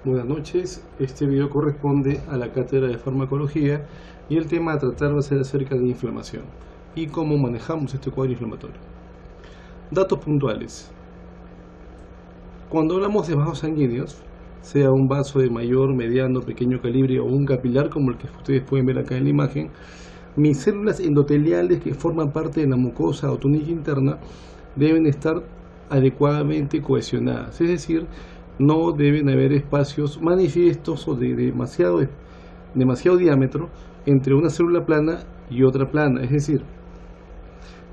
Buenas noches, este video corresponde a la cátedra de farmacología y el tema a tratar va a ser acerca de inflamación y cómo manejamos este cuadro inflamatorio. Datos puntuales. Cuando hablamos de vasos sanguíneos, sea un vaso de mayor, mediano, pequeño calibre o un capilar como el que ustedes pueden ver acá en la imagen, mis células endoteliales que forman parte de la mucosa o túnica interna deben estar adecuadamente cohesionadas, es decir, no deben haber espacios manifiestos o de demasiado diámetro entre una célula plana y otra plana, es decir,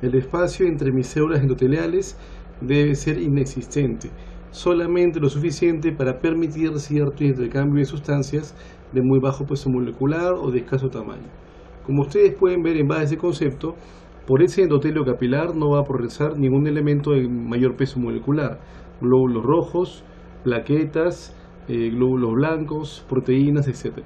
el espacio entre mis células endoteliales debe ser inexistente, solamente lo suficiente para permitir cierto intercambio de sustancias de muy bajo peso molecular o de escaso tamaño. Como ustedes pueden ver en base a ese concepto, por ese endotelio capilar no va a progresar ningún elemento de mayor peso molecular, glóbulos rojos, plaquetas, glóbulos blancos, proteínas, etc.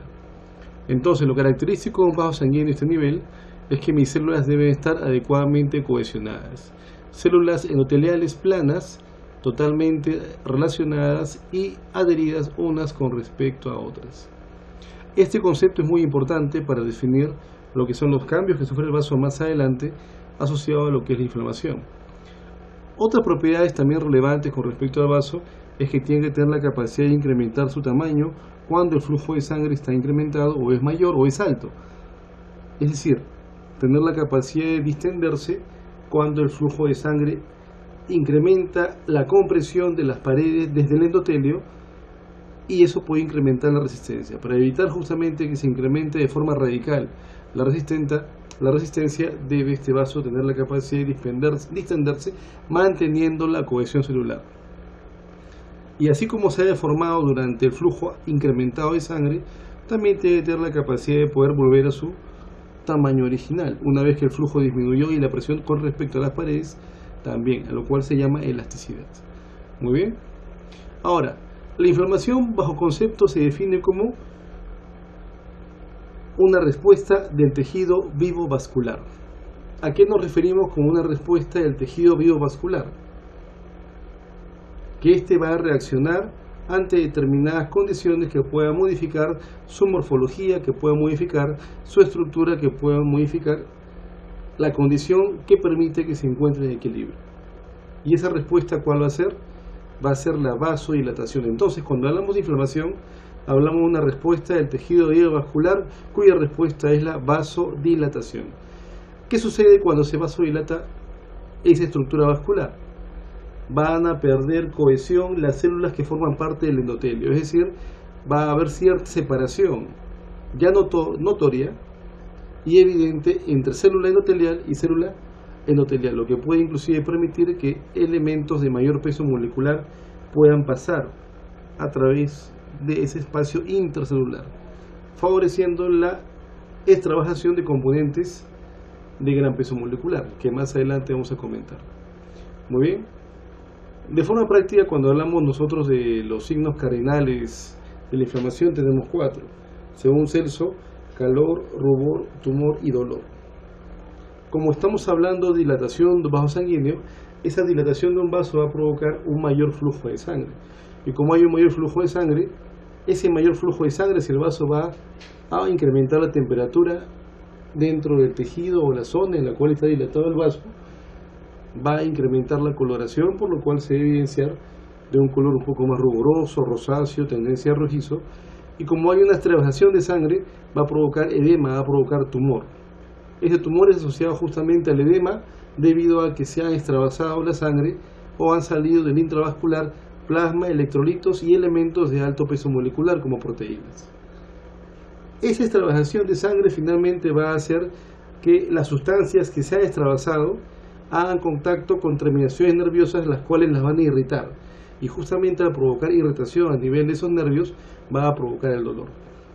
Entonces, lo característico de un vaso sanguíneo de este nivel es que mis células deben estar adecuadamente cohesionadas. Células endoteliales planas, totalmente relacionadas y adheridas unas con respecto a otras. Este concepto es muy importante para definir lo que son los cambios que sufre el vaso más adelante asociado a lo que es la inflamación. Otras propiedades también relevantes con respecto al vaso es que tiene que tener la capacidad de incrementar su tamaño cuando el flujo de sangre está incrementado o es mayor o es alto. Es decir, tener la capacidad de distenderse cuando el flujo de sangre incrementa la compresión de las paredes desde el endotelio y eso puede incrementar la resistencia. Para evitar justamente que se incremente de forma radical la resistencia, debe este vaso tener la capacidad de distenderse manteniendo la cohesión celular. Y así como se ha deformado durante el flujo incrementado de sangre, también debe tener la capacidad de poder volver a su tamaño original, una vez que el flujo disminuyó y la presión con respecto a las paredes también, a lo cual se llama elasticidad. Muy bien. Ahora, la inflamación bajo concepto se define como una respuesta del tejido vivo vascular. ¿A qué nos referimos con una respuesta del tejido vivo vascular? Que éste va a reaccionar ante determinadas condiciones que puedan modificar su morfología, que puedan modificar su estructura, que puedan modificar la condición que permite que se encuentre en equilibrio. ¿Y esa respuesta cuál va a ser? Va a ser la vasodilatación. Entonces, cuando hablamos de inflamación, hablamos de una respuesta del tejido vascular cuya respuesta es la vasodilatación. ¿Qué sucede cuando se vasodilata esa estructura vascular? Van a perder cohesión las células que forman parte del endotelio, es decir, va a haber cierta separación ya notoria y evidente entre célula endotelial y célula endotelial, lo que puede inclusive permitir que elementos de mayor peso molecular puedan pasar a través de ese espacio intercelular, favoreciendo la extravasación de componentes de gran peso molecular, que más adelante vamos a comentar. Muy bien. De forma práctica, cuando hablamos nosotros de los signos cardinales de la inflamación, tenemos 4, según Celso: calor, rubor, tumor y dolor. Como estamos hablando de dilatación de vaso sanguíneo, esa dilatación de un vaso va a provocar un mayor flujo de sangre. Y como hay un mayor flujo de sangre, ese mayor flujo de sangre, si el vaso va a incrementar la temperatura dentro del tejido o la zona en la cual está dilatado el vaso, va a incrementar la coloración, por lo cual se debe evidenciar de un color un poco más ruboroso, rosáceo, tendencia a rojizo. Y como hay una extravasación de sangre, va a provocar edema, va a provocar tumor. Este tumor es asociado justamente al edema debido a que se ha extravasado la sangre o han salido del intravascular plasma, electrolitos y elementos de alto peso molecular como proteínas. Esa extravasación de sangre finalmente va a hacer que las sustancias que se han extravasado hagan contacto con terminaciones nerviosas, las cuales las van a irritar, y justamente al provocar irritación a nivel de esos nervios va a provocar el dolor.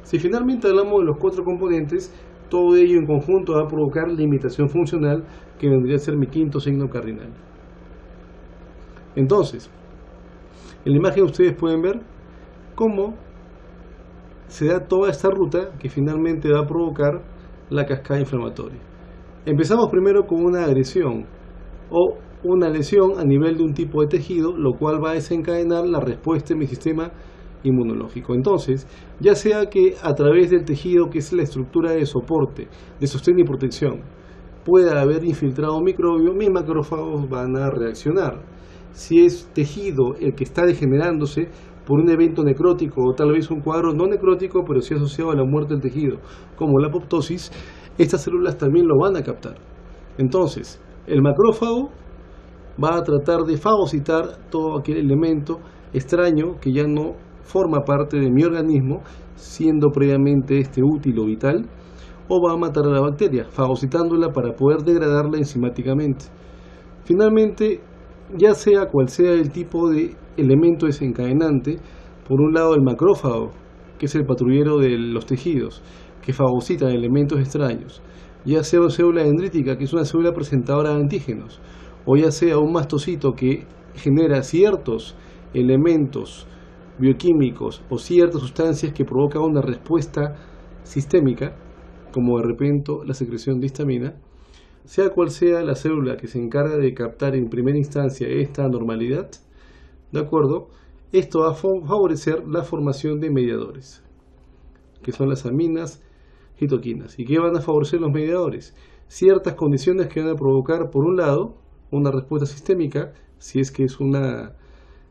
Si finalmente hablamos de los 4 componentes, todo ello en conjunto va a provocar limitación funcional, que vendría a ser mi quinto signo cardinal. Entonces, en la imagen ustedes pueden ver cómo se da toda esta ruta que finalmente va a provocar la cascada inflamatoria. Empezamos primero con una agresión o una lesión a nivel de un tipo de tejido, lo cual va a desencadenar la respuesta de mi sistema inmunológico. Entonces, ya sea que a través del tejido, que es la estructura de soporte, de sostén y protección, pueda haber infiltrado un microbio, mis macrófagos van a reaccionar. Si es tejido el que está degenerándose por un evento necrótico o tal vez un cuadro no necrótico, pero sí asociado a la muerte del tejido, como la apoptosis, estas células también lo van a captar. Entonces, el macrófago va a tratar de fagocitar todo aquel elemento extraño que ya no forma parte de mi organismo, siendo previamente útil o vital, o va a matar a la bacteria, fagocitándola para poder degradarla enzimáticamente. Finalmente, ya sea cual sea el tipo de elemento desencadenante, por un lado el macrófago, que es el patrullero de los tejidos, que fagocita elementos extraños, ya sea una célula dendrítica, que es una célula presentadora de antígenos, o ya sea un mastocito que genera ciertos elementos bioquímicos o ciertas sustancias que provocan una respuesta sistémica, como de repente la secreción de histamina. Sea cual sea la célula que se encarga de captar en primera instancia esta anormalidad, ¿de acuerdo? Esto va a favorecer la formación de mediadores, que son las aminas citoquinas. ¿Y qué van a favorecer los mediadores? Ciertas condiciones que van a provocar, por un lado, una respuesta sistémica, si es que es una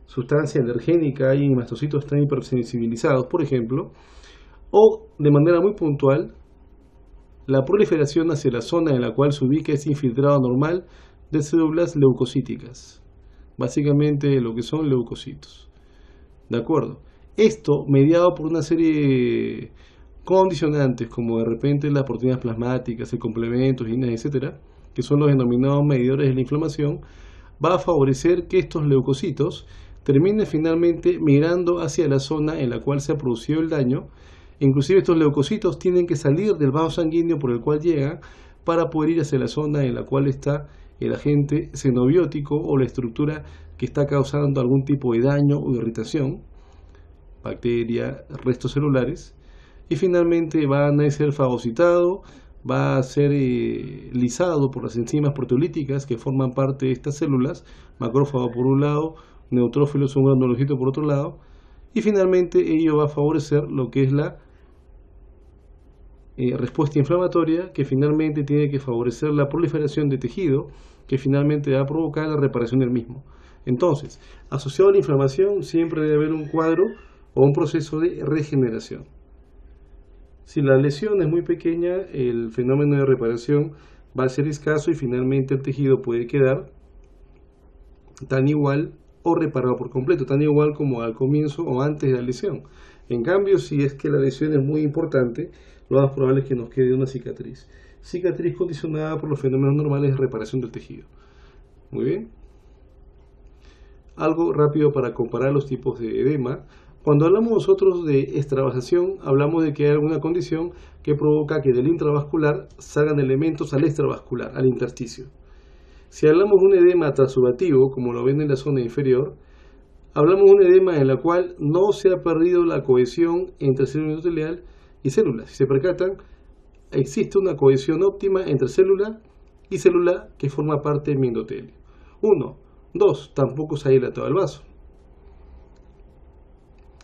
sustancia alergénica y mastocitos están hipersensibilizados, por ejemplo, o de manera muy puntual, la proliferación hacia la zona en la cual se ubica ese infiltrado normal de células leucocíticas, básicamente lo que son leucocitos. ¿De acuerdo? Esto mediado por una serie de condicionantes, como de repente las proteínas plasmáticas, el complemento, etcétera, que son los denominados medidores de la inflamación, va a favorecer que estos leucocitos terminen finalmente migrando hacia la zona en la cual se ha producido el daño. Inclusive estos leucocitos tienen que salir del vaso sanguíneo por el cual llegan para poder ir hacia la zona en la cual está el agente xenobiótico o la estructura que está causando algún tipo de daño o irritación, bacteria, restos celulares, y finalmente van a ser fagocitado, va a ser lisado por las enzimas proteolíticas que forman parte de estas células, macrófago por un lado, neutrófilos, un granulocito por otro lado, y finalmente ello va a favorecer lo que es la respuesta inflamatoria, que finalmente tiene que favorecer la proliferación de tejido, que finalmente va a provocar la reparación del mismo. Entonces, asociado a la inflamación siempre debe haber un cuadro o un proceso de regeneración. Si la lesión es muy pequeña, el fenómeno de reparación va a ser escaso y finalmente el tejido puede quedar tan igual o reparado por completo, tan igual como al comienzo o antes de la lesión. En cambio, si es que la lesión es muy importante, lo más probable es que nos quede una cicatriz. Cicatriz condicionada por los fenómenos normales de reparación del tejido. Muy bien. Algo rápido para comparar los tipos de edema. Cuando hablamos nosotros de extravasación, hablamos de que hay alguna condición que provoca que del intravascular salgan elementos al extravascular, al intersticio. Si hablamos de un edema transudativo, como lo ven en la zona inferior, hablamos de un edema en la cual no se ha perdido la cohesión entre célula endotelial y célula. Si se percatan, existe una cohesión óptima entre célula y célula que forma parte de mi endotelio. 1. 2. Tampoco se ha dilatado el vaso.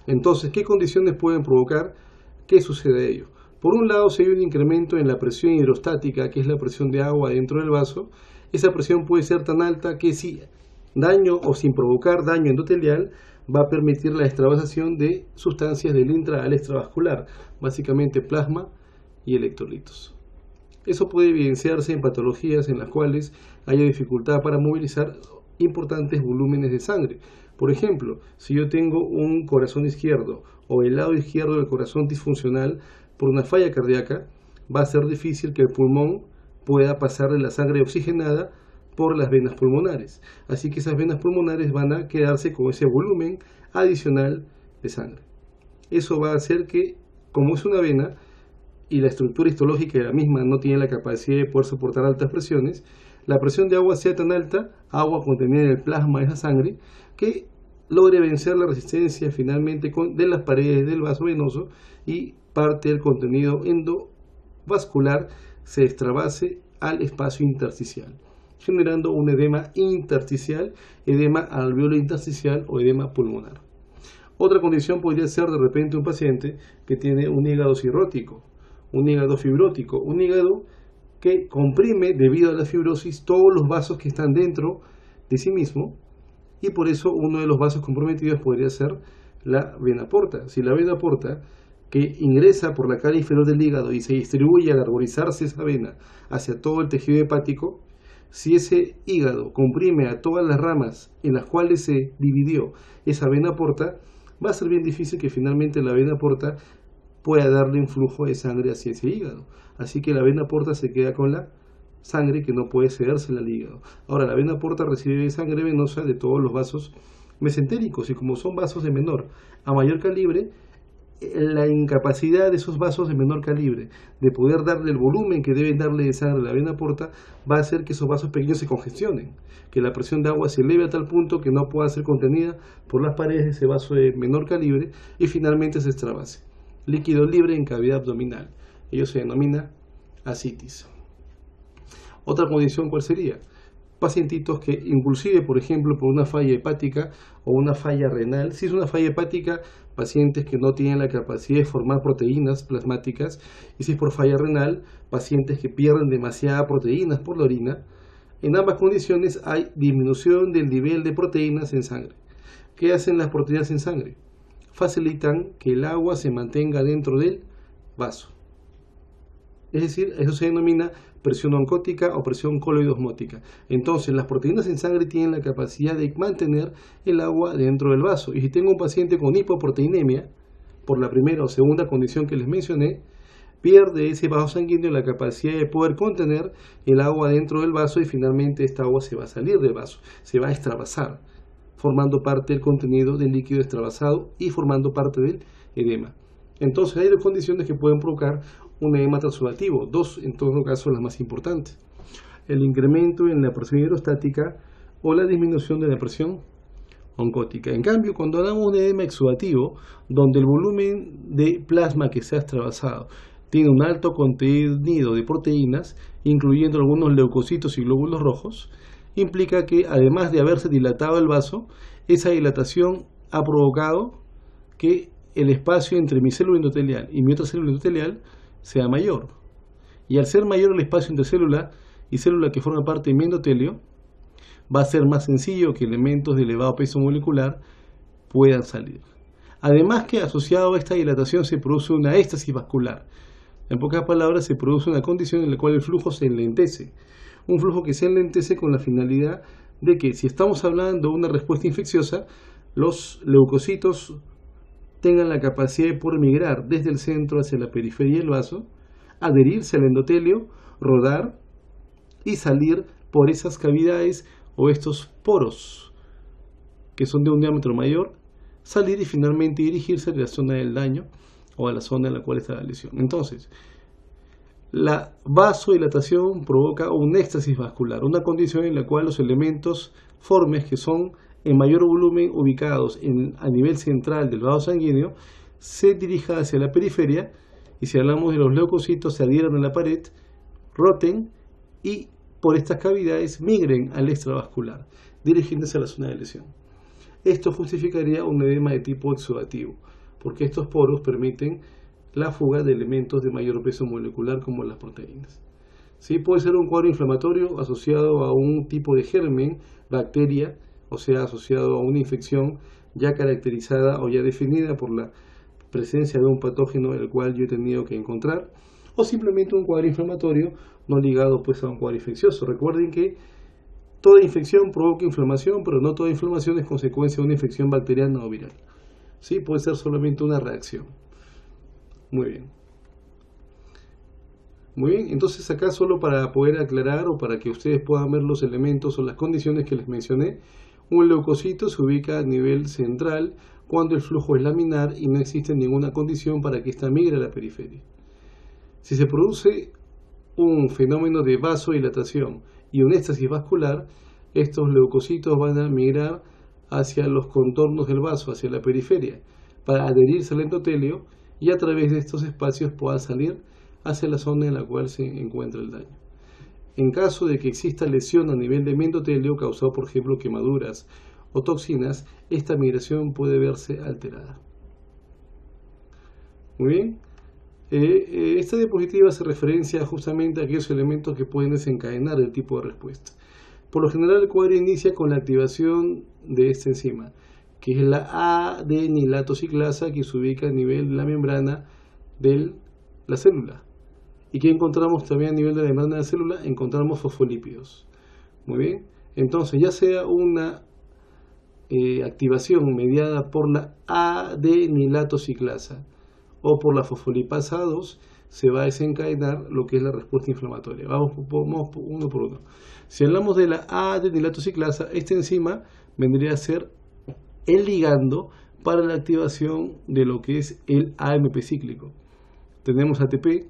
Entonces, ¿qué condiciones pueden provocar que suceda ello? Por un lado, si hay un incremento en la presión hidrostática, que es la presión de agua dentro del vaso, esa presión puede ser tan alta que si daño o sin provocar daño endotelial, va a permitir la extravasación de sustancias del intra al extravascular, básicamente plasma y electrolitos. Eso puede evidenciarse en patologías en las cuales haya dificultad para movilizar importantes volúmenes de sangre. Por ejemplo, si yo tengo un corazón izquierdo o el lado izquierdo del corazón disfuncional por una falla cardíaca, va a ser difícil que el pulmón pueda pasarle la sangre oxigenada por las venas pulmonares. Así que esas venas pulmonares van a quedarse con ese volumen adicional de sangre. Eso va a hacer que, como es una vena y la estructura histológica de la misma no tiene la capacidad de poder soportar altas presiones, la presión de agua sea tan alta, agua contenida en el plasma de esa sangre, que logre vencer la resistencia finalmente de las paredes del vaso venoso y parte del contenido endovascular se extravase al espacio intersticial, generando un edema intersticial, edema alveolo intersticial o edema pulmonar. Otra condición podría ser de repente un paciente que tiene un hígado cirrótico, un hígado fibrótico, un hígado que comprime debido a la fibrosis todos los vasos que están dentro de sí mismo, y por eso uno de los vasos comprometidos podría ser la vena porta. Si la vena porta, que ingresa por la cara inferior del hígado y se distribuye al arborizarse esa vena hacia todo el tejido hepático, si ese hígado comprime a todas las ramas en las cuales se dividió esa vena porta, va a ser bien difícil que finalmente la vena porta pueda darle un flujo de sangre hacia ese hígado. Así que la vena porta se queda con la sangre que no puede cedérsela al hígado. Ahora, la vena porta recibe sangre venosa de todos los vasos mesentéricos, y como son vasos de menor a mayor calibre, la incapacidad de esos vasos de menor calibre de poder darle el volumen que deben darle de sangre a la vena porta va a hacer que esos vasos pequeños se congestionen, que la presión de agua se eleve a tal punto que no pueda ser contenida por las paredes de ese vaso de menor calibre y finalmente se extravase. Líquido libre en cavidad abdominal. Ello se denomina ascitis. Otra condición, ¿cuál sería? Pacientitos que, inclusive, por ejemplo, por una falla hepática o una falla renal, si es una falla hepática, pacientes que no tienen la capacidad de formar proteínas plasmáticas, y si es por falla renal, pacientes que pierden demasiadas proteínas por la orina. En ambas condiciones hay disminución del nivel de proteínas en sangre. ¿Qué hacen las proteínas en sangre? Facilitan que el agua se mantenga dentro del vaso. Es decir, eso se denomina presión oncótica o presión coloidosmótica. Entonces, las proteínas en sangre tienen la capacidad de mantener el agua dentro del vaso. Y si tengo un paciente con hipoproteinemia, por la primera o segunda condición que les mencioné, pierde ese vaso sanguíneo la capacidad de poder contener el agua dentro del vaso, y finalmente esta agua se va a salir del vaso, se va a extravasar, formando parte del contenido del líquido extravasado y formando parte del edema. Entonces hay dos condiciones que pueden provocar un edema transudativo, dos en todo caso las más importantes: el incremento en la presión hidrostática o la disminución de la presión oncótica. En cambio, cuando hablamos de un edema exudativo, donde el volumen de plasma que se ha extravasado tiene un alto contenido de proteínas, incluyendo algunos leucocitos y glóbulos rojos, implica que, además de haberse dilatado el vaso, esa dilatación ha provocado que el espacio entre mi célula endotelial y mi otra célula endotelial sea mayor. Y al ser mayor el espacio entre célula y célula que forma parte de mi endotelio, va a ser más sencillo que elementos de elevado peso molecular puedan salir. Además que asociado a esta dilatación se produce una éstasis vascular. En pocas palabras, se produce una condición en la cual el flujo se enlentece. Un flujo que se enlentece con la finalidad de que, si estamos hablando de una respuesta infecciosa, los leucocitos tengan la capacidad de poder migrar desde el centro hacia la periferia del vaso, adherirse al endotelio, rodar y salir por esas cavidades o estos poros que son de un diámetro mayor, salir y finalmente dirigirse a la zona del daño o a la zona en la cual está la lesión. Entonces, la vasodilatación provoca un éxtasis vascular, una condición en la cual los elementos formes que son en mayor volumen ubicados a nivel central del vaso sanguíneo se dirijan hacia la periferia, y si hablamos de los leucocitos, se adhieran a la pared, roten y por estas cavidades migren al extravascular, dirigiéndose a la zona de lesión. Esto justificaría un edema de tipo exudativo, porque estos poros permiten la fuga de elementos de mayor peso molecular como las proteínas. ¿Sí? Puede ser un cuadro inflamatorio asociado a un tipo de germen, bacteria, o sea, asociado a una infección ya caracterizada o ya definida por la presencia de un patógeno el cual yo he tenido que encontrar, o simplemente un cuadro inflamatorio no ligado pues a un cuadro infeccioso. Recuerden que toda infección provoca inflamación, pero no toda inflamación es consecuencia de una infección bacteriana o viral. ¿Sí? Puede ser solamente una reacción. Muy bien. Muy bien, entonces acá solo para poder aclarar o para que ustedes puedan ver los elementos o las condiciones que les mencioné, un leucocito se ubica a nivel central cuando el flujo es laminar y no existe ninguna condición para que ésta migre a la periferia. Si se produce un fenómeno de vasodilatación y un éxtasis vascular, estos leucocitos van a migrar hacia los contornos del vaso, hacia la periferia, para adherirse al endotelio y a través de estos espacios pueda salir hacia la zona en la cual se encuentra el daño. En caso de que exista lesión a nivel de endotelio causado por ejemplo quemaduras o toxinas, esta migración puede verse alterada. Muy bien. Esta diapositiva hace referencia justamente a aquellos elementos que pueden desencadenar el tipo de respuesta. Por lo general, el cuadro inicia con la activación de esta enzima, que es la adenilato:ciclasa, que se ubica a nivel de la membrana de la célula. ¿Y qué encontramos también a nivel de la membrana de la célula? Encontramos fosfolípidos. Muy bien. Entonces, ya sea una activación mediada por la adenilato:ciclasa o por la fosfolipasa 2, se va a desencadenar lo que es la respuesta inflamatoria. Vamos uno por uno. Si hablamos de la adenilato:ciclasa, esta enzima vendría a ser el ligando para la activación de lo que es el AMP cíclico. Tenemos ATP,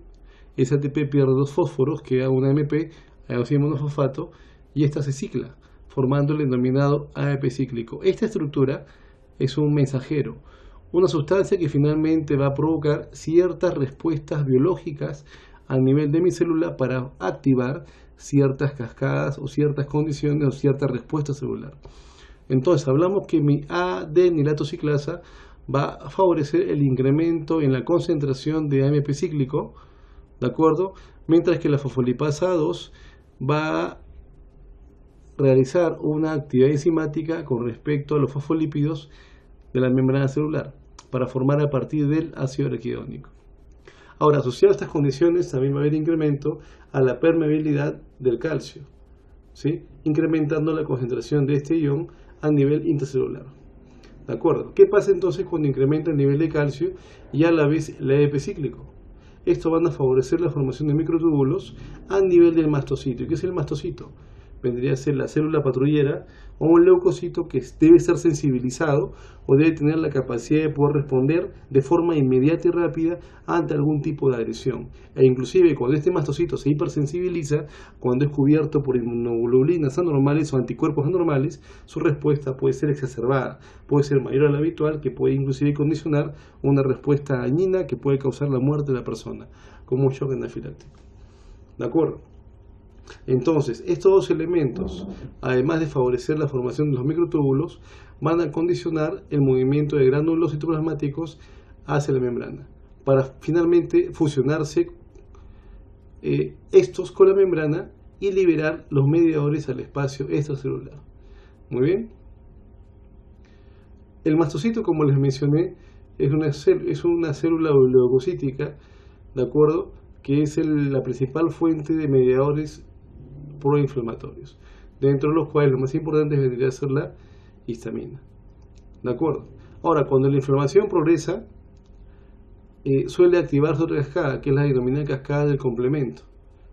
ese ATP pierde dos fósforos, queda una AMP, adenosina monofosfato, y esta se cicla, formando el denominado AMP cíclico. Esta estructura es un mensajero, una sustancia que finalmente va a provocar ciertas respuestas biológicas a nivel de mi célula para activar ciertas cascadas o ciertas condiciones o cierta respuesta celular. Entonces hablamos que mi adenilato:ciclasa va a favorecer el incremento en la concentración de AMP cíclico, ¿de acuerdo? Mientras que la fosfolipasa 2 va a realizar una actividad enzimática con respecto a los fosfolípidos de la membrana celular para formar a partir del ácido araquidónico. Ahora, asociado a estas condiciones también va a haber incremento a la permeabilidad del calcio, ¿sí? Incrementando la concentración de este ion a nivel intracelular. ¿De acuerdo? ¿Qué pasa entonces cuando incrementa el nivel de calcio y a la vez el AMP cíclico? Esto van a favorecer la formación de microtúbulos a nivel del mastocito. ¿Y qué es el mastocito? Vendría a ser la célula patrullera o un leucocito que debe ser sensibilizado o debe tener la capacidad de poder responder de forma inmediata y rápida ante algún tipo de agresión. E inclusive cuando este mastocito se hipersensibiliza, cuando es cubierto por inmunoglobulinas anormales o anticuerpos anormales, su respuesta puede ser exacerbada, puede ser mayor a la habitual, que puede inclusive condicionar una respuesta dañina que puede causar la muerte de la persona, como un shock anafiláctico. ¿De acuerdo? Entonces, estos dos elementos, además de favorecer la formación de los microtúbulos, van a condicionar el movimiento de gránulos citoplasmáticos hacia la membrana, para finalmente fusionarse estos con la membrana y liberar los mediadores al espacio extracelular. Muy bien. El mastocito, como les mencioné, es una célula leucocítica, ¿de acuerdo?, que es la principal fuente de mediadores proinflamatorios, dentro de los cuales lo más importante vendría a ser la histamina. ¿De acuerdo? Ahora, cuando la inflamación progresa, suele activarse otra cascada, que es la denominada cascada del complemento.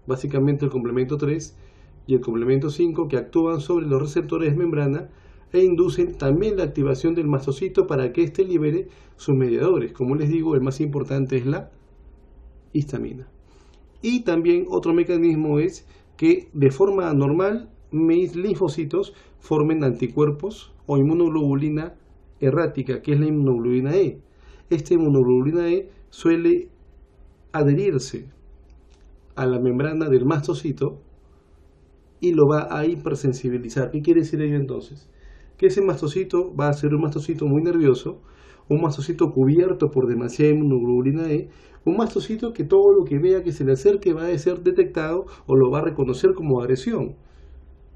Básicamente el complemento 3 y el complemento 5, que actúan sobre los receptores de membrana e inducen también la activación del mastocito para que éste libere sus mediadores. Como les digo, el más importante es la histamina. Y también otro mecanismo es que de forma normal mis linfocitos formen anticuerpos o inmunoglobulina errática, que es la inmunoglobulina E. Esta inmunoglobulina E suele adherirse a la membrana del mastocito y lo va a hipersensibilizar. ¿Qué quiere decir ello entonces? Que ese mastocito va a ser un mastocito muy nervioso, un mastocito cubierto por demasiada inmunoglobulina E, un mastocito que todo lo que vea que se le acerque va a ser detectado o lo va a reconocer como agresión,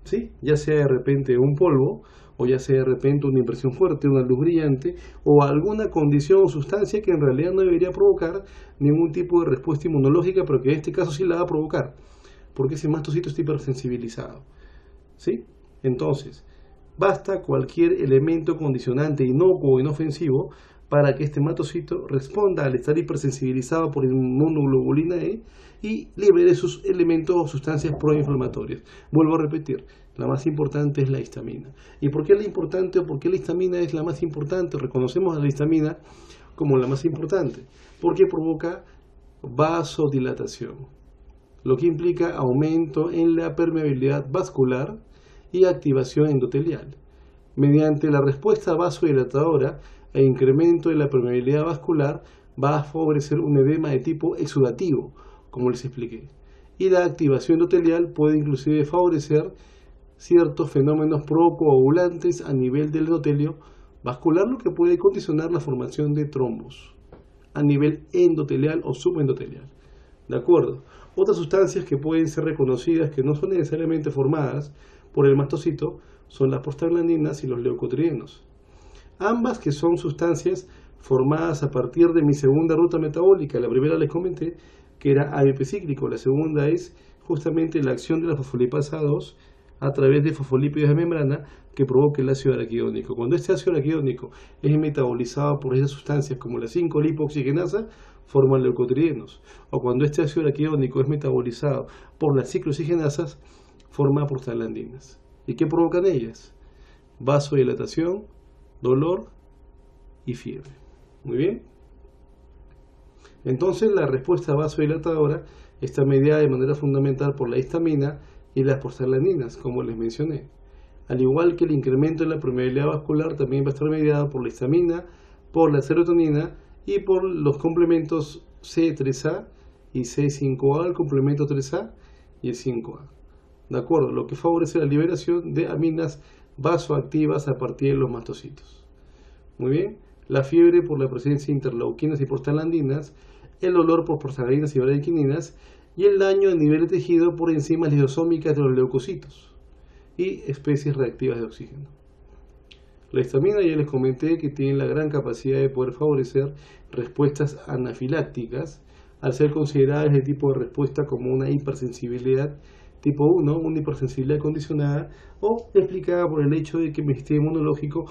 ¿sí? Ya sea de repente un polvo, o ya sea de repente una impresión fuerte, una luz brillante, o alguna condición o sustancia que en realidad no debería provocar ningún tipo de respuesta inmunológica, pero que en este caso sí la va a provocar, porque ese mastocito está hipersensibilizado, ¿sí? Entonces, basta cualquier elemento condicionante inocuo o inofensivo para que este mastocito responda al estar hipersensibilizado por inmunoglobulina E y libere sus elementos o sustancias proinflamatorias. Vuelvo a repetir, la más importante es la histamina. ¿Y por qué la importante o por qué la histamina es la más importante? Reconocemos a la histamina como la más importante porque provoca vasodilatación, lo que implica aumento en la permeabilidad vascular y activación endotelial. Mediante la respuesta vasodilatadora e incremento de la permeabilidad vascular va a favorecer un edema de tipo exudativo, como les expliqué. Y la activación endotelial puede inclusive favorecer ciertos fenómenos procoagulantes a nivel del endotelio vascular, lo que puede condicionar la formación de trombos a nivel endotelial o subendotelial. ¿De acuerdo? Otras sustancias que pueden ser reconocidas, que no son necesariamente formadas por el mastocito, son las prostaglandinas y los leucotrienos. Ambas que son sustancias formadas a partir de mi segunda ruta metabólica. La primera les comenté que era AMP cíclico, la segunda es justamente la acción de la fosfolipasa 2 a través de fosfolípidos de membrana que provoca el ácido araquidónico. Cuando este ácido araquidónico es metabolizado por esas sustancias como la 5-lipoxigenasa, forman leucotrienos. O cuando este ácido araquidónico es metabolizado por las ciclooxigenasas, forma prostaglandinas. ¿Y qué provocan ellas? Vasodilatación, dolor y fiebre. Muy bien. Entonces la respuesta vasodilatadora está mediada de manera fundamental por la histamina y las prostaglandinas, como les mencioné. Al igual que el incremento en la permeabilidad vascular también va a estar mediado por la histamina, por la serotonina y por los complementos C3A y C5A, el complemento 3A y el 5A. ¿De acuerdo? Lo que favorece la liberación de aminas vasoactivas a partir de los mastocitos. Muy bien. La fiebre por la presencia de interleuquinas y prostaglandinas, el dolor por prostaglandinas y bradykininas y el daño a nivel de tejido por enzimas lisosómicas de los leucocitos y especies reactivas de oxígeno. La histamina ya les comenté que tiene la gran capacidad de poder favorecer respuestas anafilácticas al ser consideradas de tipo de respuesta como una hipersensibilidad tipo 1, una hipersensibilidad condicionada o explicada por el hecho de que mi sistema inmunológico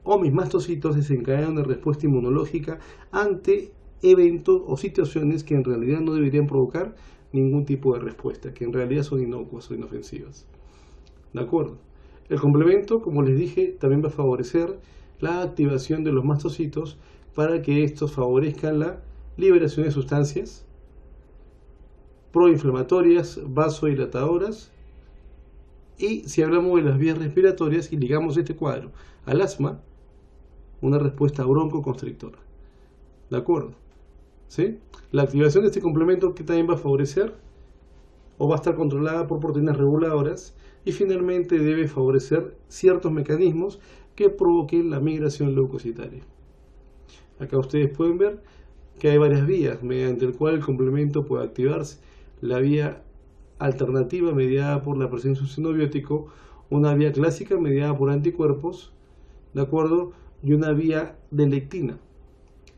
o mis mastocitos desencadenan una respuesta inmunológica ante eventos o situaciones que en realidad no deberían provocar ningún tipo de respuesta, que en realidad son inocuas o inofensivas. ¿De acuerdo? El complemento, como les dije, también va a favorecer la activación de los mastocitos para que estos favorezcan la liberación de sustancias proinflamatorias, vasodilatadoras, y si hablamos de las vías respiratorias y ligamos este cuadro al asma, una respuesta broncoconstrictora. ¿De acuerdo? ¿Sí? La activación de este complemento que también va a favorecer o va a estar controlada por proteínas reguladoras y finalmente debe favorecer ciertos mecanismos que provoquen la migración leucocitaria. Acá ustedes pueden ver que hay varias vías mediante el cual el complemento puede activarse. La vía alternativa mediada por la presencia de un xenobiótico, una vía clásica mediada por anticuerpos, ¿de acuerdo? Y una vía de lectina,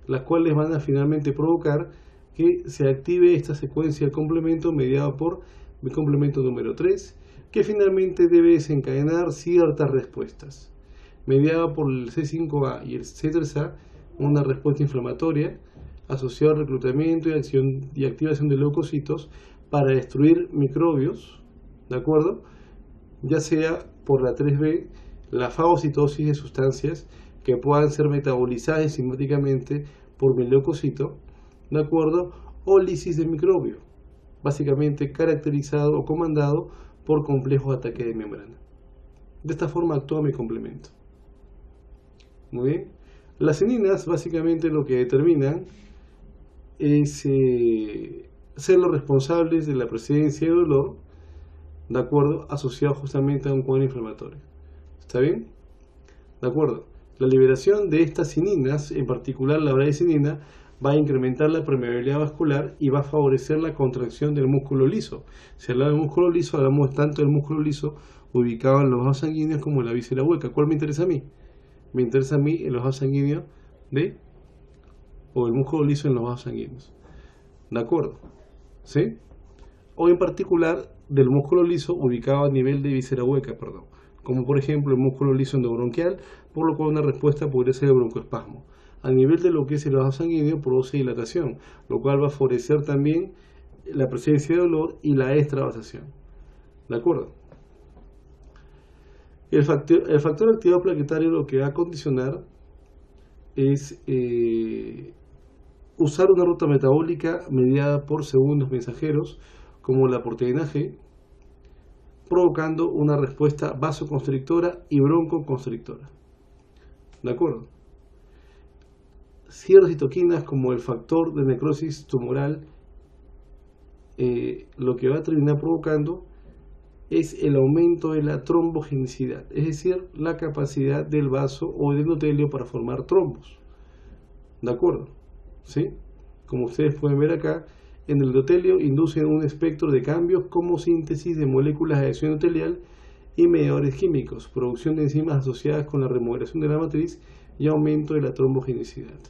las cuales van a finalmente provocar que se active esta secuencia de complemento mediado por el complemento número 3, que finalmente debe desencadenar ciertas respuestas. Mediado por el C5A y el C3A, una respuesta inflamatoria asociada al reclutamiento y activación de leucocitos para destruir microbios, ¿de acuerdo? Ya sea por la 3B, la fagocitosis de sustancias que puedan ser metabolizadas enzimáticamente por mi leucocito, ¿de acuerdo? O lisis de microbio, básicamente caracterizado o comandado por complejos de ataque de membrana. De esta forma actúa mi complemento. Muy bien. Las cininas básicamente lo que determinan es ser los responsables de la presencia de dolor, de acuerdo, asociado justamente a un cuadro inflamatorio. ¿Está bien? De acuerdo. La liberación de estas cininas, en particular la bradykinin, va a incrementar la permeabilidad vascular y va a favorecer la contracción del músculo liso. Si hablamos del músculo liso, hablamos tanto del músculo liso ubicado en los vasos sanguíneos como en la víscera hueca. ¿Cuál me interesa a mí? Me interesa a mí en los vasos sanguíneos o el músculo liso en los vasos sanguíneos. ¿De acuerdo? ¿Sí? O en particular del músculo liso ubicado a nivel de víscera hueca, perdón. Como por ejemplo el músculo liso endobronquial, por lo cual una respuesta podría ser el broncoespasmo. A nivel de lo que es el vaso sanguíneo produce dilatación, lo cual va a favorecer también la presencia de dolor y la extravasación. ¿De acuerdo? El factor activador plaquetario lo que va a condicionar es usar una ruta metabólica mediada por segundos mensajeros como la proteína G, provocando una respuesta vasoconstrictora y broncoconstrictora. ¿De acuerdo? Ciertas citoquinas como el factor de necrosis tumoral lo que va a terminar provocando es el aumento de la trombogenicidad, es decir, la capacidad del vaso o del endotelio para formar trombos. ¿De acuerdo? ¿Sí? Como ustedes pueden ver acá, en el endotelio inducen un espectro de cambios como síntesis de moléculas de adhesión endotelial y mediadores químicos, producción de enzimas asociadas con la remodelación de la matriz y aumento de la trombogenicidad.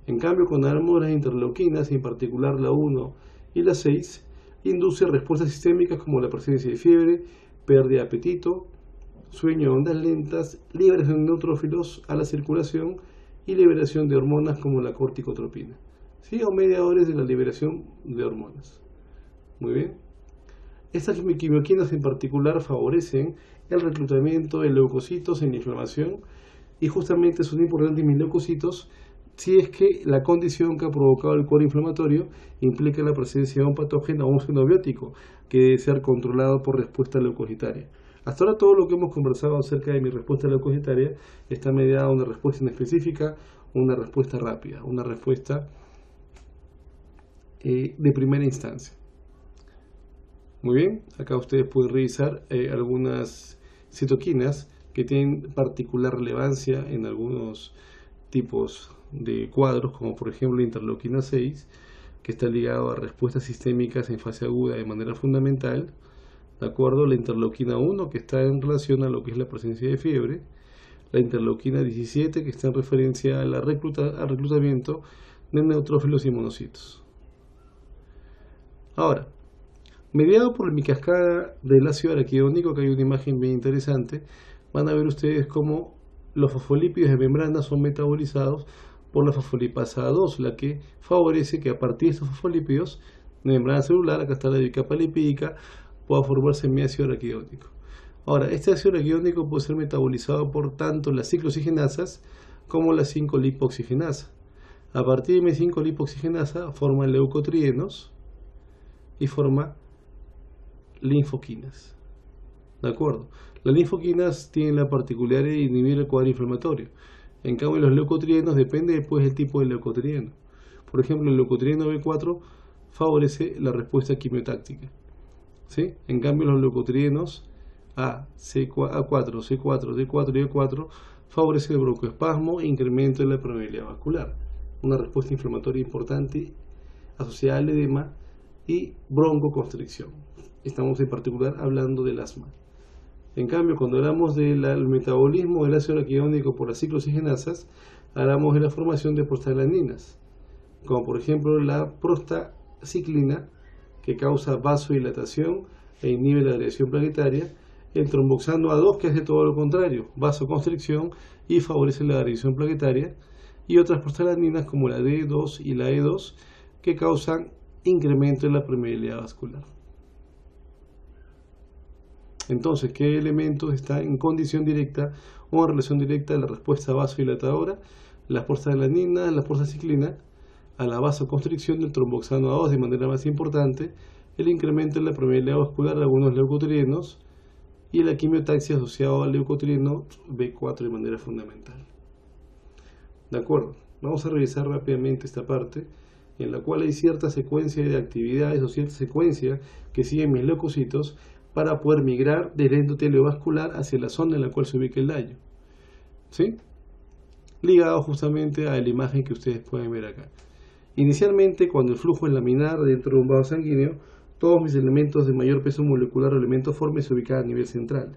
En cambio, cuando hablamos de las interleuquinas, en particular la 1 y la 6, induce respuestas sistémicas como la presencia de fiebre, pérdida de apetito, sueño de ondas lentas, liberación de neutrófilos a la circulación y liberación de hormonas como la corticotropina, ¿sí? O mediadores de la liberación de hormonas. Muy bien. Estas quimioquinas en particular favorecen el reclutamiento de leucocitos en inflamación y justamente son importantes mis leucocitos si es que la condición que ha provocado el cuadro inflamatorio implica la presencia de un patógeno o un xenobiótico que debe ser controlado por respuesta leucocitaria. Hasta ahora todo lo que hemos conversado acerca de mi respuesta leucocitaria está mediada a una respuesta inespecífica, una respuesta rápida, una respuesta de primera instancia. Muy bien, acá ustedes pueden revisar algunas citoquinas que tienen particular relevancia en algunos tipos de cuadros, como por ejemplo la interleuquina 6, que está ligado a respuestas sistémicas en fase aguda de manera fundamental, ¿de acuerdo? La interleuquina 1, que está en relación a lo que es la presencia de fiebre, la interleuquina 17, que está en referencia a al reclutamiento de neutrófilos y monocitos. Ahora, mediado por mi cascada del ácido araquidónico, que hay una imagen bien interesante, van a ver ustedes cómo los fosfolípidos de membrana son metabolizados por la fosfolipasa 2, la que favorece que a partir de estos fosfolípidos de membrana celular, acá está la bicapa lipídica, pueda formarse mi ácido araquidónico. Ahora, este ácido araquidónico puede ser metabolizado por tanto las ciclooxigenasas como la 5-lipoxigenasa. A partir de mi 5-lipoxigenasa forma leucotrienos y forma linfoquinas. ¿De acuerdo? Las linfoquinas tienen la particularidad de inhibir el cuadro inflamatorio. En cambio, los leucotrienos depende después del tipo de leucotrieno. Por ejemplo, el leucotrieno B4 favorece la respuesta quimiotáctica, ¿sí? En cambio, los leucotrienos A4, C4, D4 y E4 favorecen el broncoespasmo e incremento de la permeabilidad vascular. Una respuesta inflamatoria importante asociada al edema y broncoconstricción. Estamos en particular hablando del asma. En cambio, cuando hablamos del metabolismo del ácido araquidónico por las ciclooxigenasas, hablamos de la formación de prostaglandinas, como por ejemplo la prostaciclina, que causa vasodilatación e inhibe la agregación plaquetaria, el tromboxano A2, que hace todo lo contrario, vasoconstricción y favorece la agregación plaquetaria, y otras prostaglandinas como la D2 y la E2, que causan incremento en la permeabilidad vascular. Entonces, ¿qué elementos están en condición directa o en relación directa a la respuesta vasodilatadora? Las prostaglandinas, la prostaciclina, a la vasoconstricción del tromboxano A2 de manera más importante, el incremento en la permeabilidad vascular de algunos leucotrienos y la quimiotaxia asociada al leucotrieno B4 de manera fundamental. ¿De acuerdo? Vamos a revisar rápidamente esta parte en la cual hay cierta secuencia de actividades o cierta secuencia que siguen mis leucocitos para poder migrar del endotelio vascular hacia la zona en la cual se ubica el daño, ¿sí? Ligado justamente a la imagen que ustedes pueden ver acá. Inicialmente, cuando el flujo es laminar dentro de un vaso sanguíneo, todos mis elementos de mayor peso molecular o elementos formes se ubican a nivel central.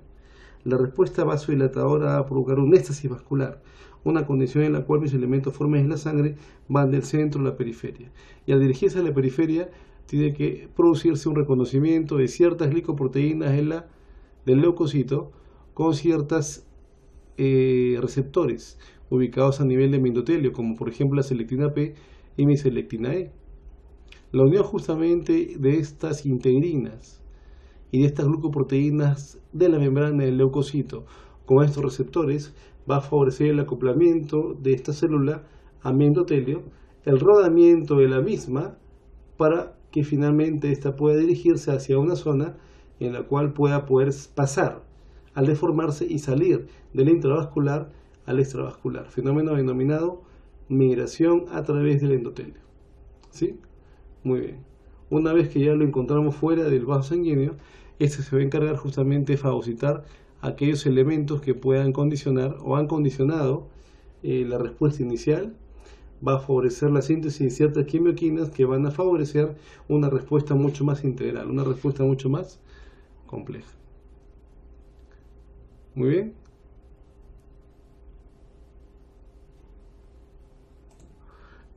La respuesta vasodilatadora va a provocar un éxtasis vascular, una condición en la cual mis elementos formes en la sangre van del centro a la periferia. Y al dirigirse a la periferia, tiene que producirse un reconocimiento de ciertas glicoproteínas del leucocito con ciertos receptores ubicados a nivel de mi endotelio, como por ejemplo la selectina P y mi selectina E. La unión justamente de estas integrinas y de estas glucoproteínas de la membrana del leucocito con estos receptores va a favorecer el acoplamiento de esta célula a mi endotelio, el rodamiento de la misma para que finalmente ésta pueda dirigirse hacia una zona en la cual pueda poder pasar al deformarse y salir del intravascular al extravascular, fenómeno denominado migración a través del endotelio. ¿Sí? Muy bien. Una vez que ya lo encontramos fuera del vaso sanguíneo, Este se va a encargar justamente de fagocitar aquellos elementos que puedan condicionar o han condicionado la respuesta inicial. Va a favorecer la síntesis de ciertas quimioquinas que van a favorecer una respuesta mucho más integral, una respuesta mucho más compleja. Muy bien.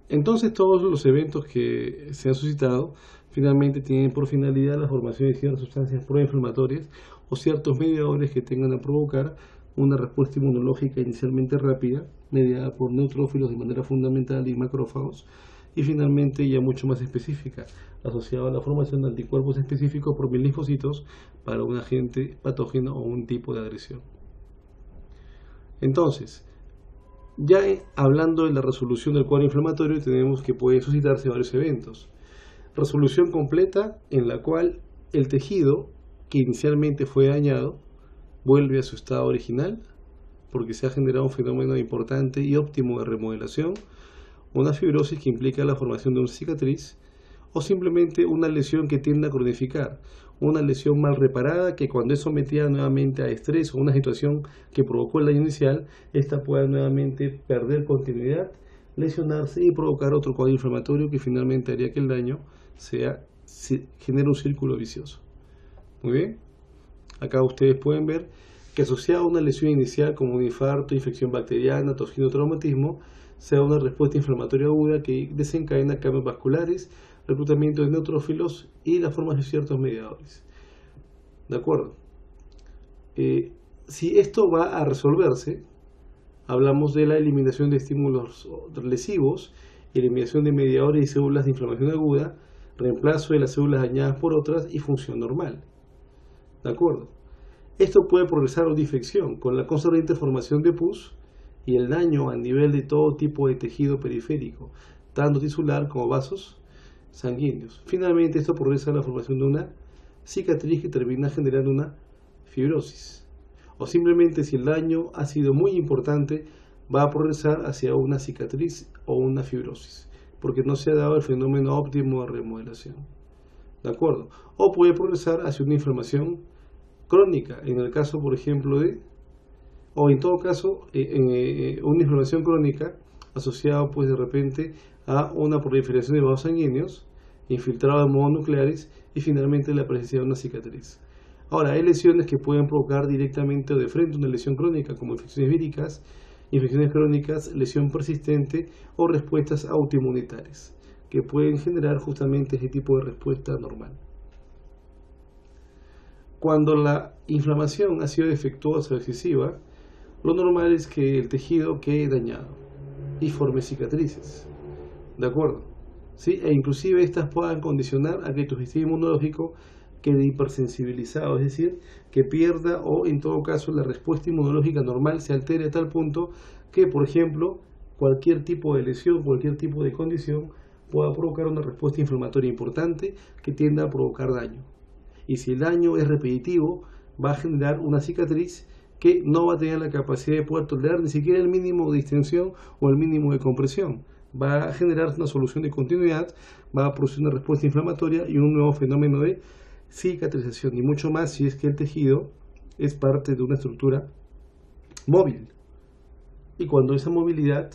Entonces todos los eventos que se han suscitado finalmente tienen por finalidad la formación de ciertas sustancias proinflamatorias o ciertos mediadores que tengan a provocar una respuesta inmunológica inicialmente rápida, mediada por neutrófilos de manera fundamental y macrófagos, y finalmente ya mucho más específica, asociada a la formación de anticuerpos específicos por linfocitos para un agente patógeno o un tipo de agresión. Entonces, ya hablando de la resolución del cuadro inflamatorio, tenemos que pueden suscitarse varios eventos. Resolución completa, en la cual el tejido que inicialmente fue dañado vuelve a su estado original porque se ha generado un fenómeno importante y óptimo de remodelación, una fibrosis que implica la formación de una cicatriz, o simplemente una lesión que tiende a cronificar, una lesión mal reparada que cuando es sometida nuevamente a estrés o una situación que provocó el daño inicial, esta pueda nuevamente perder continuidad, lesionarse y provocar otro cuadro inflamatorio que finalmente haría que el daño genere un círculo vicioso. Muy bien. Acá ustedes pueden ver que asociado a una lesión inicial como un infarto, infección bacteriana, toxina o traumatismo, se da una respuesta inflamatoria aguda que desencadena cambios vasculares, reclutamiento de neutrófilos y la formación de ciertos mediadores. ¿De acuerdo? Si esto va a resolverse, hablamos de la eliminación de estímulos lesivos, eliminación de mediadores y células de inflamación aguda, reemplazo de las células dañadas por otras y función normal. ¿De acuerdo? Esto puede progresar a una infección con la consiguiente formación de pus y el daño a nivel de todo tipo de tejido periférico, tanto tisular como vasos sanguíneos. Finalmente, esto progresa a la formación de una cicatriz que termina generando una fibrosis. O simplemente, si el daño ha sido muy importante, va a progresar hacia una cicatriz o una fibrosis, porque no se ha dado el fenómeno óptimo de remodelación. ¿De acuerdo? O puede progresar hacia una inflamación crónica, en el caso, por ejemplo, o en todo caso, una inflamación crónica asociada, pues, de repente a una proliferación de vasos sanguíneos, infiltrados de mononucleares y finalmente la presencia de una cicatriz. Ahora, hay lesiones que pueden provocar directamente o de frente una lesión crónica, como infecciones víricas, infecciones crónicas, lesión persistente o respuestas autoinmunitarias, que pueden generar justamente ese tipo de respuesta normal. Cuando la inflamación ha sido defectuosa o excesiva, lo normal es que el tejido quede dañado y forme cicatrices. ¿De acuerdo? ¿Sí? E inclusive estas puedan condicionar a que tu sistema inmunológico quede hipersensibilizado, es decir, que pierda o en todo caso la respuesta inmunológica normal se altere a tal punto que, por ejemplo, cualquier tipo de lesión, cualquier tipo de condición pueda provocar una respuesta inflamatoria importante que tienda a provocar daño. Y si el daño es repetitivo, va a generar una cicatriz que no va a tener la capacidad de poder tolerar ni siquiera el mínimo de distensión o el mínimo de compresión. Va a generar una solución de continuidad, va a producir una respuesta inflamatoria y un nuevo fenómeno de cicatrización, y mucho más si es que el tejido es parte de una estructura móvil. Y cuando esa movilidad,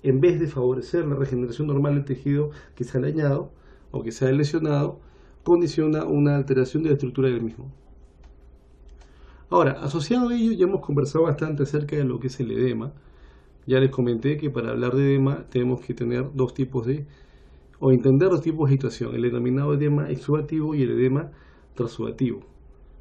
en vez de favorecer la regeneración normal del tejido que se ha dañado o que se ha lesionado, condiciona una alteración de la estructura del mismo. Ahora, asociado a ello, ya hemos conversado bastante acerca de lo que es el edema. Ya les comenté que para hablar de edema tenemos que tener entender dos tipos de situación, el denominado edema exudativo y el edema transudativo.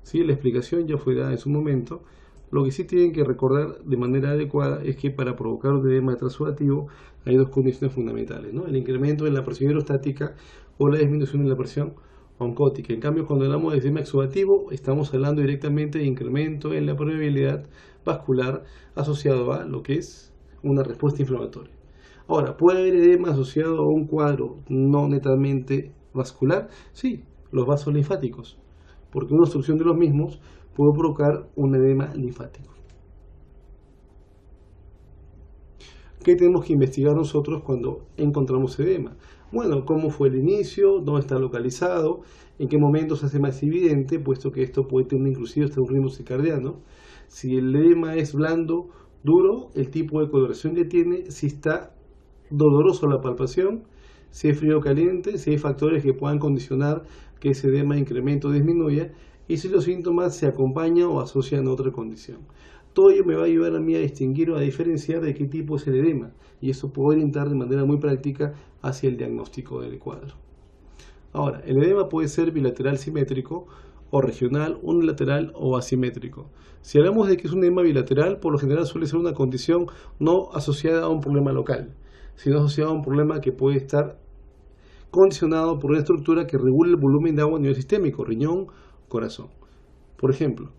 ¿Sí? La explicación ya fue dada en su momento. Lo que sí tienen que recordar de manera adecuada es que para provocar un edema transudativo hay dos condiciones fundamentales, ¿no? El incremento en la presión hidrostática o la disminución en la presión oncótica. En cambio, cuando hablamos de edema exudativo, estamos hablando directamente de incremento en la permeabilidad vascular asociado a lo que es una respuesta inflamatoria. Ahora, ¿puede haber edema asociado a un cuadro no netamente vascular? Sí, los vasos linfáticos, porque una obstrucción de los mismos puede provocar un edema linfático. ¿Qué tenemos que investigar nosotros cuando encontramos edema? Bueno, cómo fue el inicio, dónde está localizado, en qué momento se hace más evidente, puesto que esto puede tener inclusive hasta un ritmo circadiano. Si el edema es blando, duro, el tipo de coloración que tiene, si está doloroso la palpación, si es frío o caliente, si hay factores que puedan condicionar que ese edema incremente o disminuya, y si los síntomas se acompañan o asocian a otra condición. Todo ello me va a ayudar a mí a distinguir o a diferenciar de qué tipo es el edema, y eso puede orientar de manera muy práctica hacia el diagnóstico del cuadro. Ahora, el edema puede ser bilateral simétrico o regional, unilateral o asimétrico. Si hablamos de que es un edema bilateral, por lo general suele ser una condición no asociada a un problema local, sino asociada a un problema que puede estar condicionado por una estructura que regula el volumen de agua a nivel sistémico, riñón, corazón. Por ejemplo,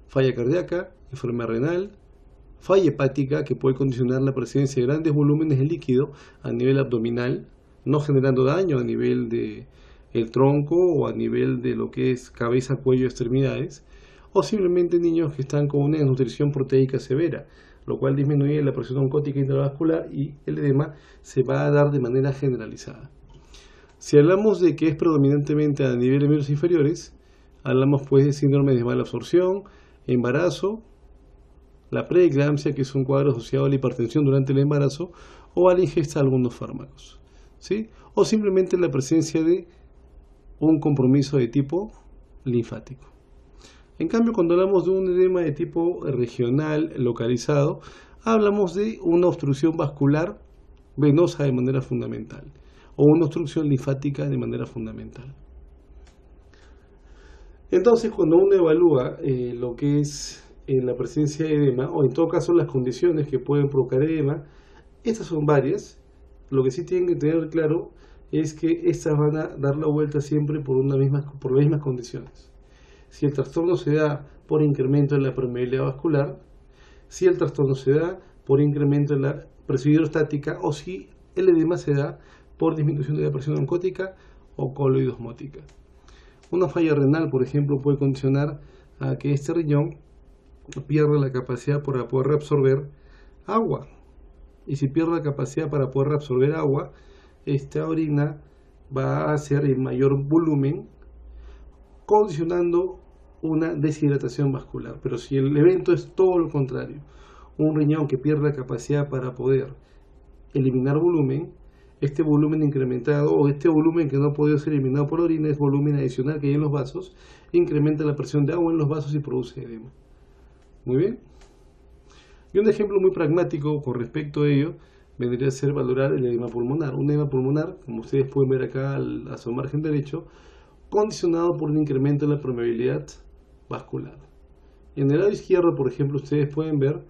falla cardíaca, enfermedad renal, falla hepática, que puede condicionar la presencia de grandes volúmenes de líquido a nivel abdominal, no generando daño a nivel de el tronco o a nivel de lo que es cabeza, cuello, extremidades, o simplemente niños que están con una desnutrición proteica severa, lo cual disminuye la presión oncótica intravascular y el edema se va a dar de manera generalizada. Si hablamos de que es predominantemente a niveles medios inferiores, hablamos pues de síndrome de mala absorción, embarazo, la preeclampsia, que es un cuadro asociado a la hipertensión durante el embarazo, o a la ingesta de algunos fármacos, ¿sí? O simplemente la presencia de un compromiso de tipo linfático. En cambio, cuando hablamos de un edema de tipo regional localizado, hablamos de una obstrucción vascular venosa de manera fundamental o una obstrucción linfática de manera fundamental. Entonces, cuando uno evalúa lo que es la presencia de edema, o en todo caso las condiciones que pueden provocar edema, estas son varias. Lo que sí tienen que tener claro es que estas van a dar la vuelta siempre por las mismas condiciones. Si el trastorno se da por incremento en la permeabilidad vascular, si el trastorno se da por incremento en la presión hidrostática, o si el edema se da por disminución de la presión oncótica o coloidosmótica. Una falla renal, por ejemplo, puede condicionar a que este riñón pierda la capacidad para poder reabsorber agua. Y si pierde la capacidad para poder reabsorber agua, esta orina va a hacer en mayor volumen, condicionando una deshidratación vascular. Pero si el evento es todo lo contrario, un riñón que pierde la capacidad para poder eliminar volumen, este volumen incrementado o este volumen que no ha podido ser eliminado por la orina es volumen adicional que hay en los vasos, incrementa la presión de agua en los vasos y produce edema. Muy bien. Y un ejemplo muy pragmático con respecto a ello vendría a ser valorar el edema pulmonar. Un edema pulmonar, como ustedes pueden ver acá a su margen derecho, condicionado por un incremento en la permeabilidad vascular. En el lado izquierdo, por ejemplo, ustedes pueden ver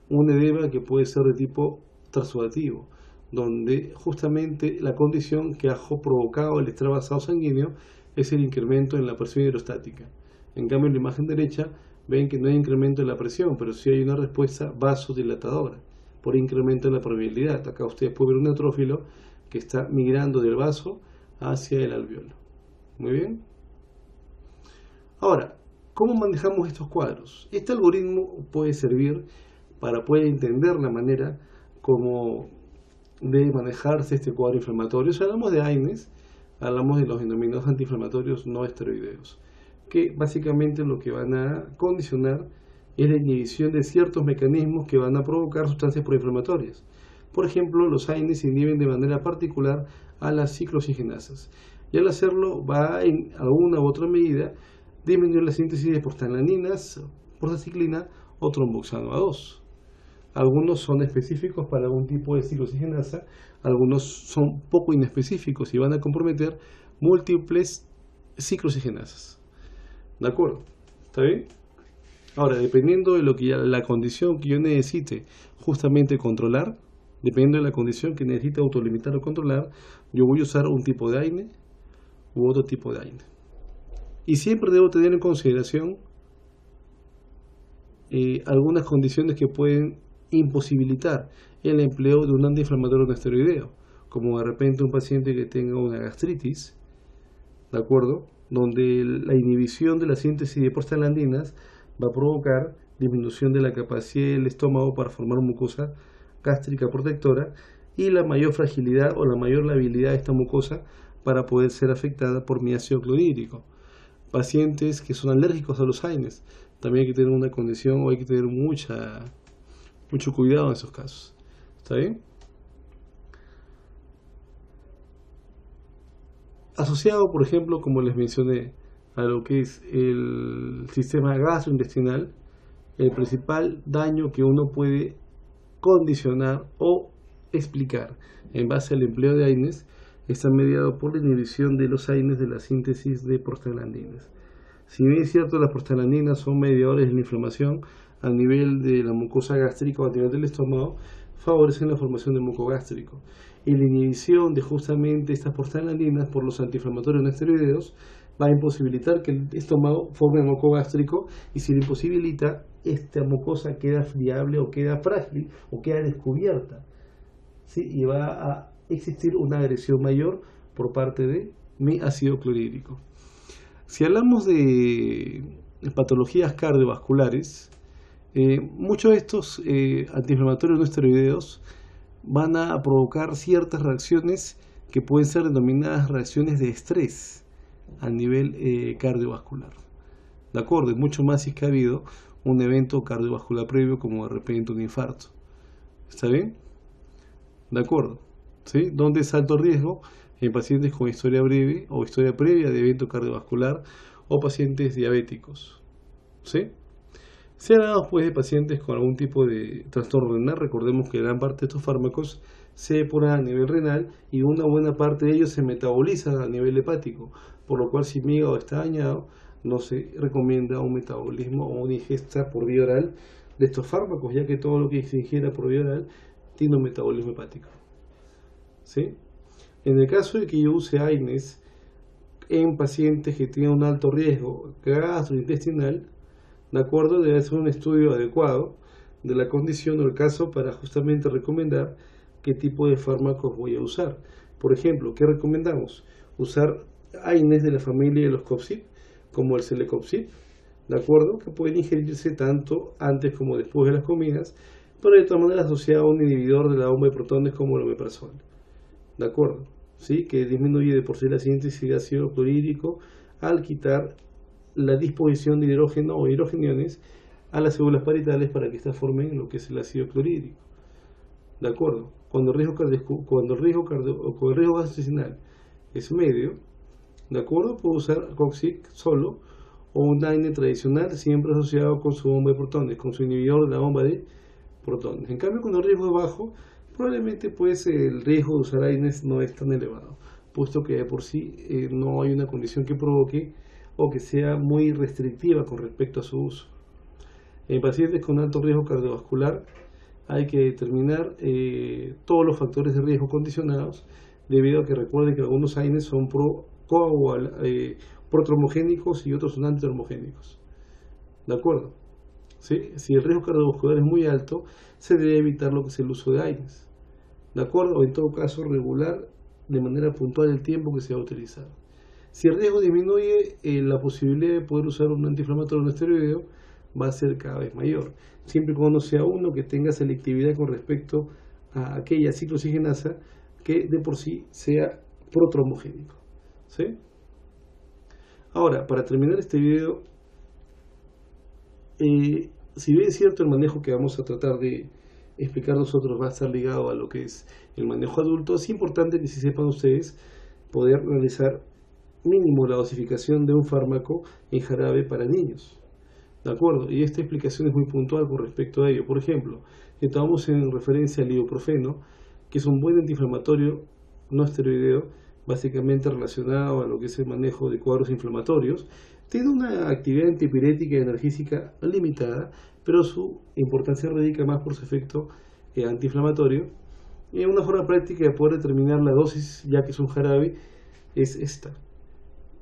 un edema que puede ser de tipo transudativo, donde justamente la condición que ha provocado el extravasado sanguíneo es el incremento en la presión hidrostática. En cambio, en la imagen derecha ven que no hay incremento en la presión, pero sí hay una respuesta vasodilatadora por incremento en la permeabilidad. Acá ustedes pueden ver un neutrófilo que está migrando del vaso hacia el alveolo. Muy bien. Ahora, ¿cómo manejamos estos cuadros? Este algoritmo puede servir para poder entender la manera como debe manejarse este cuadro inflamatorio. Si hablamos de AINES, hablamos de los denominados antiinflamatorios no esteroideos, que básicamente lo que van a condicionar es la inhibición de ciertos mecanismos que van a provocar sustancias proinflamatorias. Por ejemplo, los AINES inhiben de manera particular a las ciclooxigenasas, y al hacerlo va en alguna u otra medida disminuir la síntesis de prostaglandinas, prostaciclina o tromboxano A2. Algunos son específicos para algún tipo de ciclooxigenasa, algunos son poco inespecíficos y van a comprometer múltiples ciclooxigenasas. ¿De acuerdo? ¿Está bien? Ahora, dependiendo de lo que la condición que yo necesite justamente controlar, dependiendo de la condición que necesite autolimitar o controlar, yo voy a usar un tipo de AINE u otro tipo de AINE. Y siempre debo tener en consideración algunas condiciones que pueden imposibilitar el empleo de un antiinflamatorio no esteroideo, como de repente un paciente que tenga una gastritis, ¿de acuerdo?, donde la inhibición de la síntesis de prostaglandinas va a provocar disminución de la capacidad del estómago para formar mucosa gástrica protectora y la mayor fragilidad o la mayor labilidad de esta mucosa para poder ser afectada por mi ácido clorhídrico. Pacientes que son alérgicos a los AINES, también hay que tener una condición o hay que tener mucho cuidado en esos casos. ¿Está bien? Asociado, por ejemplo, como les mencioné, a lo que es el sistema gastrointestinal, el principal daño que uno puede condicionar o explicar en base al empleo de AINES está mediado por la inhibición de los AINES de la síntesis de prostaglandinas. Si bien es cierto, las prostaglandinas son mediadores de la inflamación a nivel de la mucosa gástrica o a nivel del estómago, favorecen la formación de muco gástrico. Y la inhibición de justamente estas prostaglandinas por los antiinflamatorios no esteroideos va a imposibilitar que el estómago forme moco gástrico, y si lo imposibilita, esta mucosa queda friable o queda frágil o queda descubierta, ¿sí? Y va a existir una agresión mayor por parte de mi ácido clorhídrico. Si hablamos de patologías cardiovasculares, muchos de estos antiinflamatorios no esteroideos van a provocar ciertas reacciones que pueden ser denominadas reacciones de estrés a nivel cardiovascular. ¿De acuerdo? Y mucho más si es que ha habido un evento cardiovascular previo, como de repente un infarto. ¿Está bien? ¿De acuerdo? ¿Sí? Donde es alto riesgo en pacientes con historia breve o historia previa de evento cardiovascular o pacientes diabéticos. ¿Sí? Si hablamos pues de pacientes con algún tipo de trastorno renal, recordemos que gran parte de estos fármacos se depuran a nivel renal y una buena parte de ellos se metabolizan a nivel hepático, por lo cual si mi hígado está dañado, no se recomienda un metabolismo o una ingesta por vía oral de estos fármacos, ya que todo lo que se ingiera por vía oral tiene un metabolismo hepático. ¿Sí? En el caso de que yo use AINES en pacientes que tienen un alto riesgo gastrointestinal, de acuerdo, debe hacer un estudio adecuado de la condición o el caso para justamente recomendar qué tipo de fármacos voy a usar. Por ejemplo, ¿qué recomendamos? Usar AINES de la familia de los COPCIP, como el Celecoxib, ¿de acuerdo? Que pueden ingerirse tanto antes como después de las comidas, pero de todas maneras asociado a un inhibidor de la bomba de protones como el omeprazol, ¿de acuerdo? ¿Sí? Que disminuye de por sí la síntesis de ácido clorhídrico al quitar la disposición de hidrógeno o hidrogeniones a las células parietales para que éstas formen lo que es el ácido clorhídrico. ¿De acuerdo? Cuando el riesgo gastrointestinal es medio, ¿de acuerdo? Puedo usar COXIC solo o un AINE tradicional, siempre asociado con su bomba de protones, con su inhibidor de la bomba de protones. En cambio, cuando el riesgo es bajo, probablemente pues el riesgo de usar AINES no es tan elevado, puesto que de por sí no hay una condición que provoque o que sea muy restrictiva con respecto a su uso. En pacientes con alto riesgo cardiovascular hay que determinar todos los factores de riesgo condicionados, debido a que recuerden que algunos AINES son protromogénicos y otros son antitromogénicos. ¿De acuerdo? ¿Sí? Si el riesgo cardiovascular es muy alto, se debe evitar lo que es el uso de AINES. ¿De acuerdo? O en todo caso regular de manera puntual el tiempo que se va a utilizar. Si el riesgo disminuye, la posibilidad de poder usar un antiinflamatorio no esteroideo va a ser cada vez mayor, siempre y cuando sea uno que tenga selectividad con respecto a aquella ciclooxigenasa que de por sí sea protromogénico. ¿Sí? Ahora, para terminar este video, si bien es cierto el manejo que vamos a tratar de explicar nosotros va a estar ligado a lo que es el manejo adulto, es importante que si sepan ustedes poder realizar mínimo la dosificación de un fármaco en jarabe para niños. ¿De acuerdo? Y esta explicación es muy puntual con respecto a ello. Por ejemplo, si tomamos en referencia al ibuprofeno, que es un buen antiinflamatorio no esteroideo, básicamente relacionado a lo que es el manejo de cuadros inflamatorios, tiene una actividad antipirética y analgésica limitada, pero su importancia radica más por su efecto antiinflamatorio. Y una forma práctica de poder determinar la dosis, ya que es un jarabe, es esta.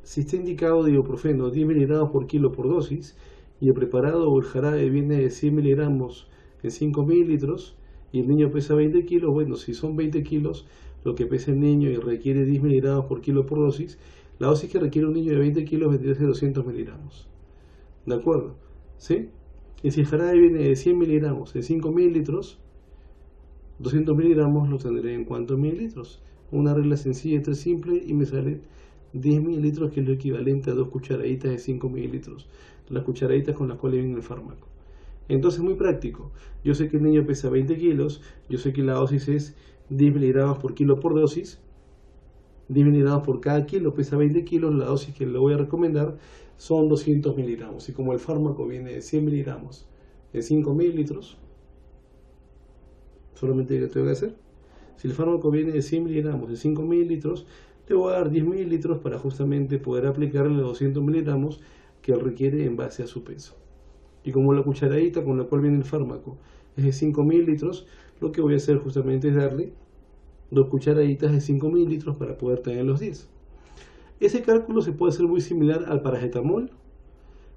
Si está indicado de ibuprofeno 10 miligramos por kilo por dosis, y el preparado o el jarabe viene de 100 miligramos en 5 mililitros, y el niño pesa 20 kilos, bueno, si son 20 kilos lo que pesa el niño y requiere 10 miligramos por kilo por dosis, la dosis que requiere un niño de 20 kilos vendría a ser 200 miligramos. ¿De acuerdo? ¿Sí? Y si el jarabe viene de 100 miligramos en 5 mililitros, 200 miligramos lo tendré en cuántos mililitros. Una regla sencilla, entre simple, y me sale 10 mililitros, que es lo equivalente a 2 cucharaditas de 5 mililitros. Las cucharaditas con las cuales viene el fármaco. Entonces, muy práctico. Yo sé que el niño pesa 20 kilos, yo sé que la dosis es 10 miligramos por kilo por dosis. 10 miligramos por cada kilo, pesa 20 kilos, la dosis que le voy a recomendar son 200 miligramos. Y como el fármaco viene de 100 miligramos de 5 mililitros, solamente que tengo que hacer, si el fármaco viene de 100 miligramos de 5 mililitros, le voy a dar 10 mililitros para justamente poder aplicarle los 200 miligramos que él requiere en base a su peso. Y como la cucharadita con la cual viene el fármaco es de 5 mililitros, lo que voy a hacer justamente es darle 2 cucharaditas de 5 mililitros para poder tener los 10. Ese cálculo se puede hacer muy similar al paracetamol,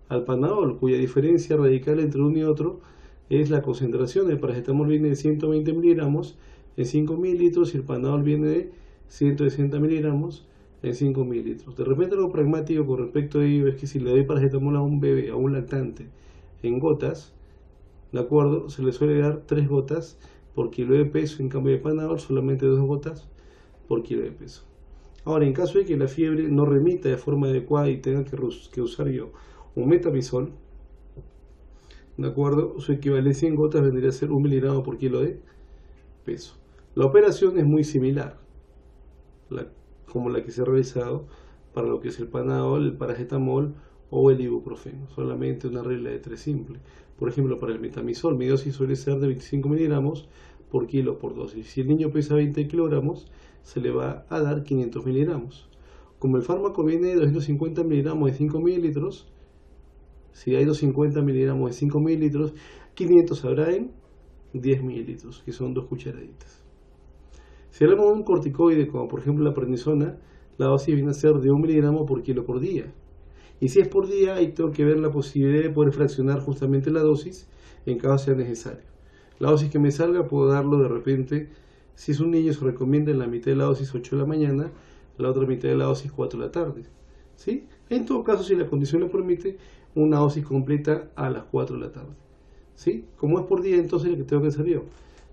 al Panadol, cuya diferencia radical entre uno y otro es la concentración. El paracetamol viene de 120 miligramos en 5 mililitros y el Panadol viene de 160 miligramos en 5 mililitros. De repente, algo pragmático con respecto a ello es que si le doy paracetamol a un bebé, a un lactante, en gotas, ¿de acuerdo? Se le suele dar 3 gotas por kilo de peso, en cambio de Panadol solamente 2 gotas por kilo de peso. Ahora, en caso de que la fiebre no remita de forma adecuada y tenga que usar yo un metamizol, ¿de acuerdo? Su equivalencia en gotas vendría a ser 1 miligramo por kilo de peso. La operación es muy similar, como la que se ha realizado para lo que es el Panadol, el paracetamol o el ibuprofeno. Solamente una regla de 3 simple. Por ejemplo, para el metamizol, mi dosis suele ser de 25 miligramos por kilo por dosis. Si el niño pesa 20 kilogramos, se le va a dar 500 miligramos. Como el fármaco viene de 250 miligramos de 5 mililitros, si hay 250 miligramos de 5 mililitros, 500 habrá en 10 mililitros, que son 2 cucharaditas. Si hablamos de un corticoide, como por ejemplo la prednisona, la dosis viene a ser de 1 miligramo por kilo por día. Y si es por día, ahí tengo que ver la posibilidad de poder fraccionar justamente la dosis en caso sea necesario. La dosis que me salga puedo darlo de repente, si es un niño se recomienda en la mitad de la dosis 8 de la mañana, la otra mitad de la dosis 4 de la tarde. ¿Sí? En todo caso, si la condición lo permite, una dosis completa a las 4 de la tarde. ¿Sí? Como es por día, entonces lo que tengo que hacer yo.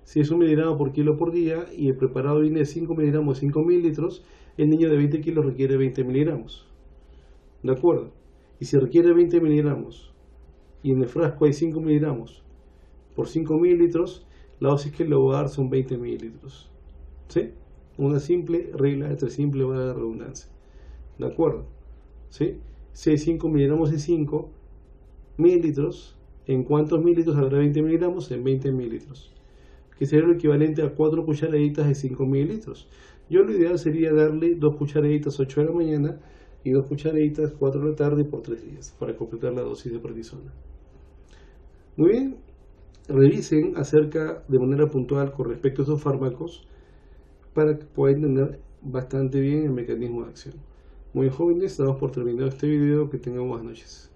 Si es 1 miligramo por kilo por día y el preparado viene de 5 miligramos de 5 mililitros, el niño de 20 kilos requiere 20 miligramos. ¿De acuerdo? Y si requiere 20 miligramos y en el frasco hay 5 miligramos por 5 mililitros, la dosis que le voy a dar son 20 mililitros. ¿Sí? Una simple regla de 3 simple, va a dar redundancia. ¿De acuerdo? ¿Sí? Si hay 5 miligramos de 5 mililitros, ¿en cuántos mililitros habrá 20 miligramos? En 20 mililitros. Que sería lo equivalente a 4 cucharaditas de 5 mililitros. Yo lo ideal sería darle 2 cucharaditas 8 de la mañana y 2 cucharaditas 4 de la tarde por 3 días para completar la dosis de prednisona. Muy bien, revisen acerca de manera puntual con respecto a estos fármacos para que puedan entender bastante bien el mecanismo de acción. Muy jóvenes, damos por terminado este video, que tengan buenas noches.